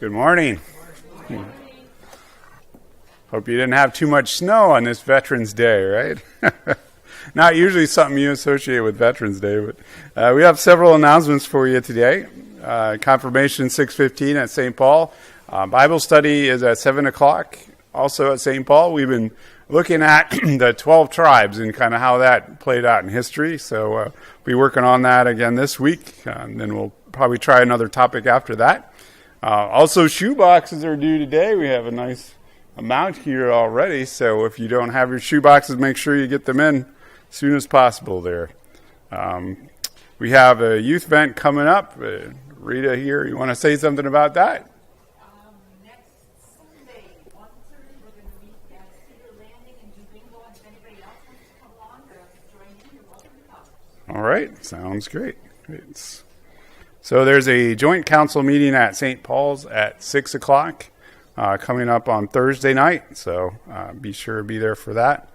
Good morning. Hope you didn't have too much snow on this Veterans Day, right? Not usually something you associate with Veterans Day, but we have several announcements for you today. Confirmation 6:15 at St. Paul. Bible study is at 7 o'clock. Also at St. Paul, we've been looking at the 12 tribes and kind of how that played out in history. So we'll be working on that again this week, and then we'll probably try another topic after that. Also, shoe boxes are due today. We have a nice amount here already, so if you don't have your shoe boxes, make sure you get them in as soon as possible there. We have a youth event coming up. Rita here, you want to say something about that? Next Sunday, 1:30, we're going to meet at Cedar Landing and do bingo. And if anybody else wants to come along or join in, you're welcome to come. All right, sounds great. So there's a joint council meeting at St. Paul's at 6 o'clock coming up on Thursday night, so be sure to be there for that.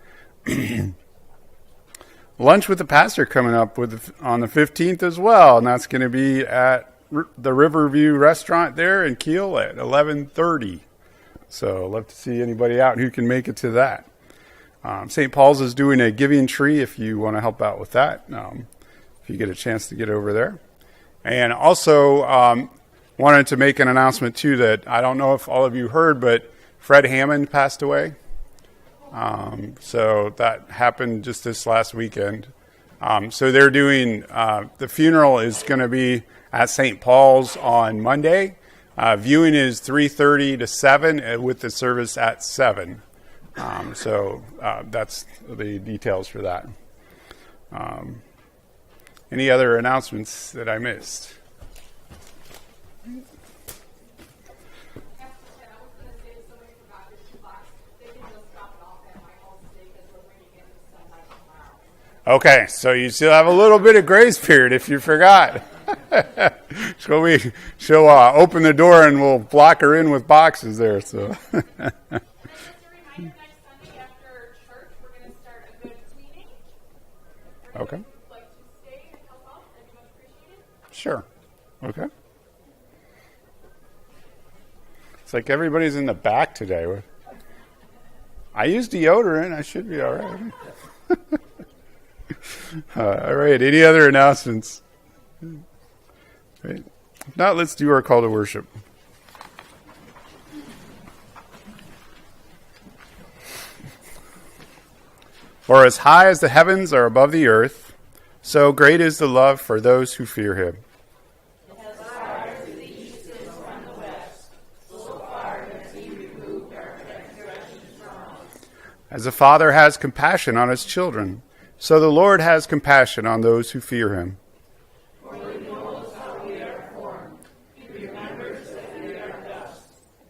Lunch with the pastor coming up on the 15th as well, and that's going to be at the Riverview Restaurant there in Kiel at 11:30. So I'd love to see anybody out who can make it to that. St. Paul's is doing a giving tree if you want to help out with that, if you get a chance to get over there. And also wanted to make an announcement, too, that I don't know if all of you heard, but Fred Hammond passed away. So that happened just this last weekend. So they're doing, the funeral is going to be at St. Paul's on Monday. Viewing is 3:30 to 7 with the service at 7. So that's the details for that. Any other announcements that I missed? Okay, so you still have a little bit of grace period if you forgot. She'll open the door and we'll block her in with boxes there. So. Okay. Sure. Okay. It's like everybody's in the back today. I use deodorant. I should be all right. All right. Any other announcements? Right. If not, let's do our call to worship. For as high as the heavens are above the earth, so great is the love for those who fear him. As far as the east is from the west, so far has he removed our transgressions from us. As a father has compassion on his children, so the Lord has compassion on those who fear him. For he knows how we are formed. He remembers that we are dust.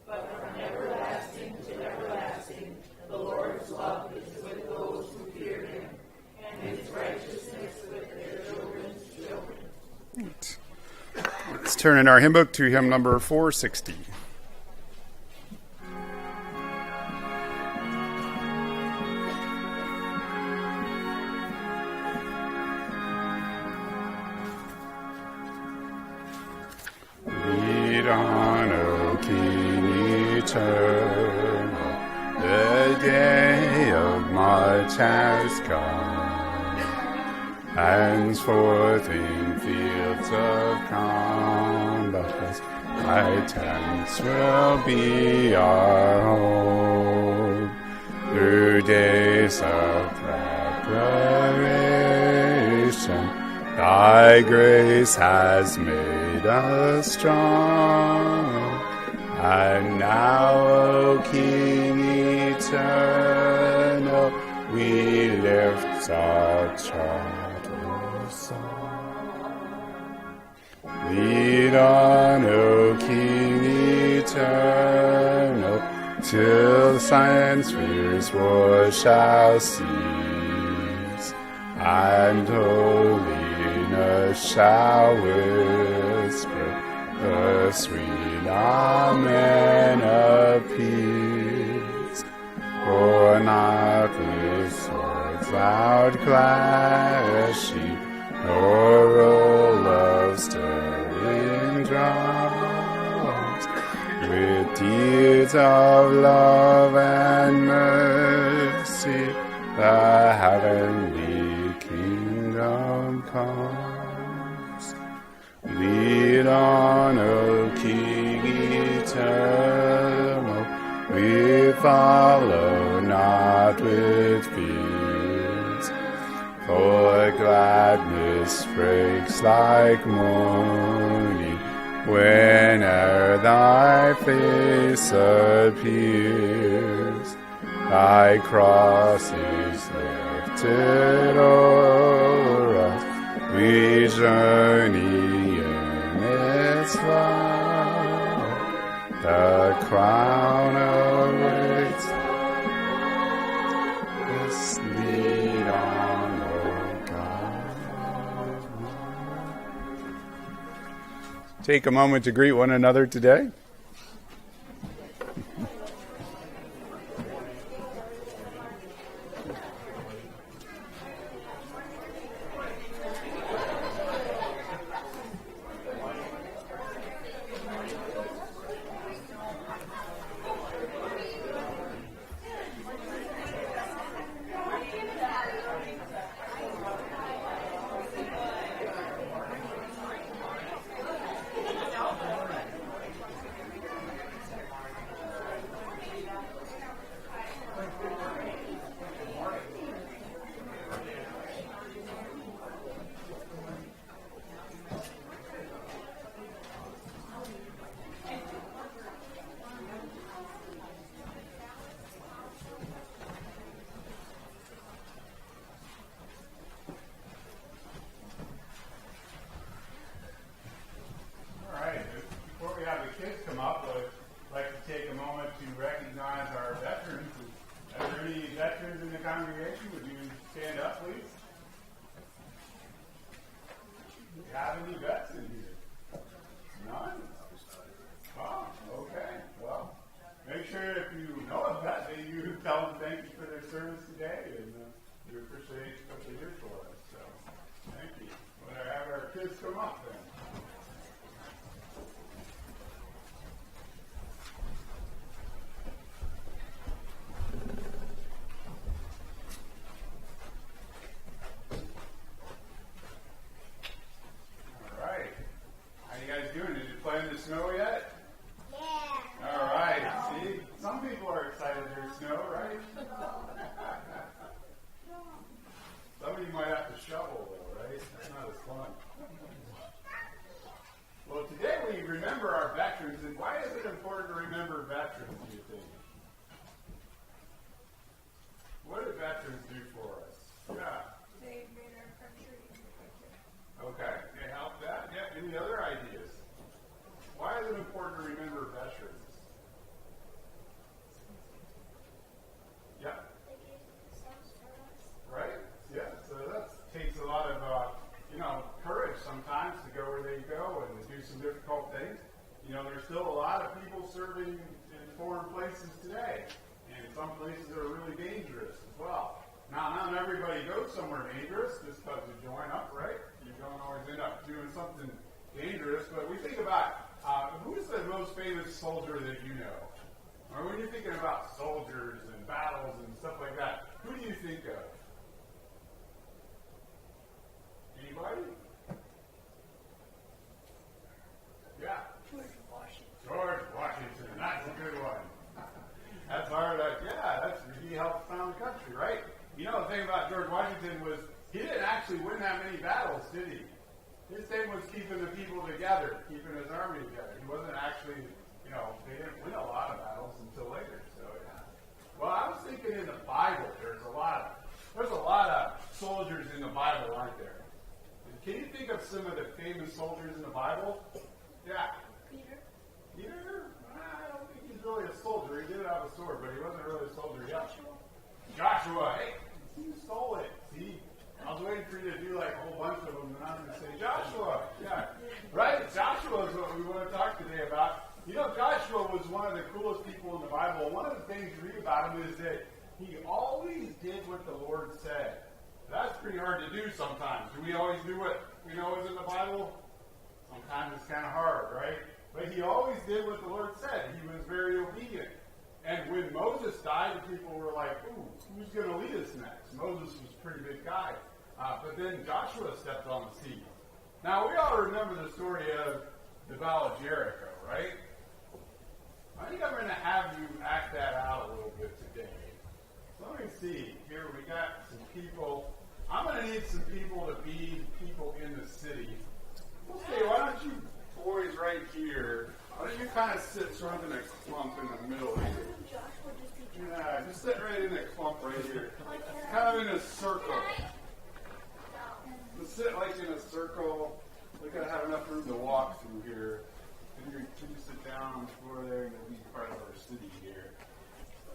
But from everlasting to everlasting, the Lord's love is with those who fear him, and his righteousness with their children's children. Let's turn in our hymn book to hymn number 460. Lead on, O King eternal, the day of March has come. Henceforth in fields of combat, thy tents will be our home. Through days of preparation, thy grace has made us strong. And now, O King eternal, we lift our charter song. Lead on, O King eternal, till science fears war shall cease, and holiness shall whisper the sweet Amen of peace. For not with swords loud clashing, nor roll of stirring drums, deeds of love and mercy, the heavenly kingdom comes. Lead on, O King eternal, we follow not with fears, for gladness breaks like morning whene'er thy face appears. Thy cross is lifted o'er us, we journey in its love. The crown awaits us, lead on, O God. Take a moment to greet one another today. Snow yet? Yeah. All right. See, some people are excited there's snow, right? Some of you might have to shovel, though, right? That's not as fun. Well, today we remember our veterans, and why is it important to remember veterans, do you think? What do veterans do for us? Yeah. They made our country. Okay. They help that? Yeah. Any other ideas? Why is it important to remember veterans? Yeah. Right? Yeah. So that takes a lot of, courage sometimes to go where they go and to do some difficult things. There's still a lot of people serving in foreign places today, and some places that are really dangerous as well. Now, not everybody goes somewhere dangerous just because you join up, right? You don't always end up doing something dangerous, but we think about who's the most famous soldier that you know? Or when you're thinking about soldiers and battles and stuff like that, who do you think of? Anybody? Yeah. George Washington. George Washington. That's a good one. That's hard. He helped found the country, right? The thing about George Washington was he didn't actually win that many battles, did he? His thing was keeping the people together, keeping his army together. He wasn't actually, they didn't win a lot of battles until later. So, yeah. Well, I was thinking in the Bible, there's a lot of soldiers in the Bible, aren't there? Can you think of some of the famous soldiers in the Bible? Yeah. Peter? Peter? I don't think he's really a soldier. He did have a sword, but he wasn't really a soldier yet. Joshua. Hey, you stole it. See? I was waiting for you to do like a whole bunch of them, and I was going to say, Joshua. Yeah. Right? Joshua is what we want to talk today about. Joshua was one of the coolest people in the Bible. One of the things you read about him is that he always did what the Lord said. That's pretty hard to do sometimes. Do we always do what we know is in the Bible? Sometimes it's kind of hard, right? But he always did what the Lord said. He was very obedient. And when Moses died, the people were like, ooh, who's going to lead us next? Moses was a pretty big guy. But then Joshua stepped on the scene. Now, we all remember the story of the Battle of Jericho, right? I think I'm going to have you act that out a little bit today. So let me see. Here we got some people. I'm going to need some people to be people in the city. Okay, why don't you boys right here, why don't you kind of sit sort of in a clump in the middle here? Yeah, just sit right in a clump right here. Kind of in a circle. Just sit like in a circle. We're going to have enough room to walk through here. Can you sit down on the floor there and you'll be part of our city here?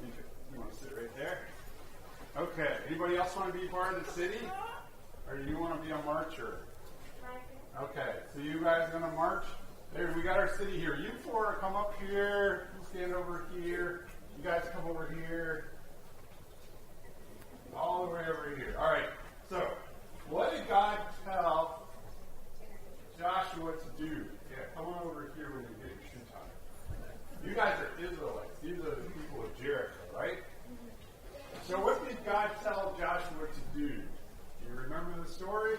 You want to sit right there? Okay. Anybody else want to be part of the city? Or do you want to be a marcher? Okay. So you guys are going to march? There, we got our city here. You four come up here. You stand over here. You guys come over here. All the way over here. All right. So, what did God tell Joshua to do? Yeah, come on over here when you get your shoe tied. You guys are Israelites. These are the people of Jericho, right? So what did God tell Joshua to do? Do you remember the story?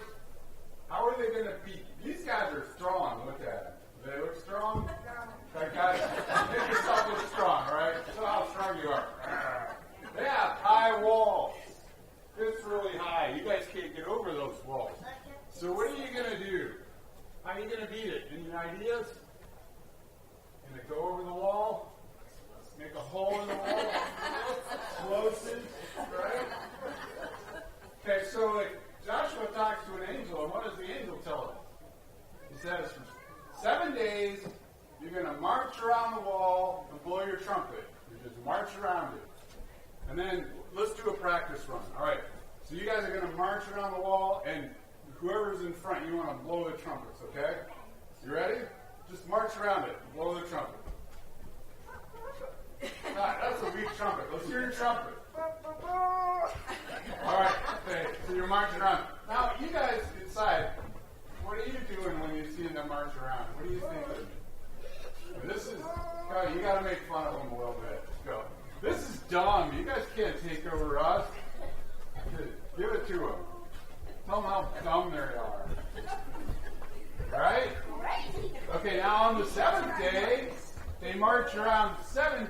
How are they going to beat? These guys are strong. Look at them. Do they look strong? Like guys, make yourself look strong, right? Show how strong you are. They have high walls. It's really high. You guys can't get over those walls. So what are you going to do? How are you going to beat it? Any ideas? Going to go over the wall? Make a hole in the wall? Explosive, right? Okay, so Joshua talks to an angel, and what does the angel tell him? He says, for 7 days, you're going to march around the wall and blow your trumpet. You just march around it. And then let's do a practice run. All right, so you guys are going to march around the wall, and whoever's in front, you want to blow the trumpets, okay? You ready? Just march around it. Blow the trumpet. Ah, that's a weak trumpet. Let's hear your trumpet. All right, okay, so you're marching around. Now, you guys inside, what are you doing when you see them march around? What do you think? This is, oh, you got to make fun of them a little bit. Let's go. This is dumb. You guys can't take over us. Give it to them. Tell them how dumb they are. Right? Okay, now on the 7th day, they march around 7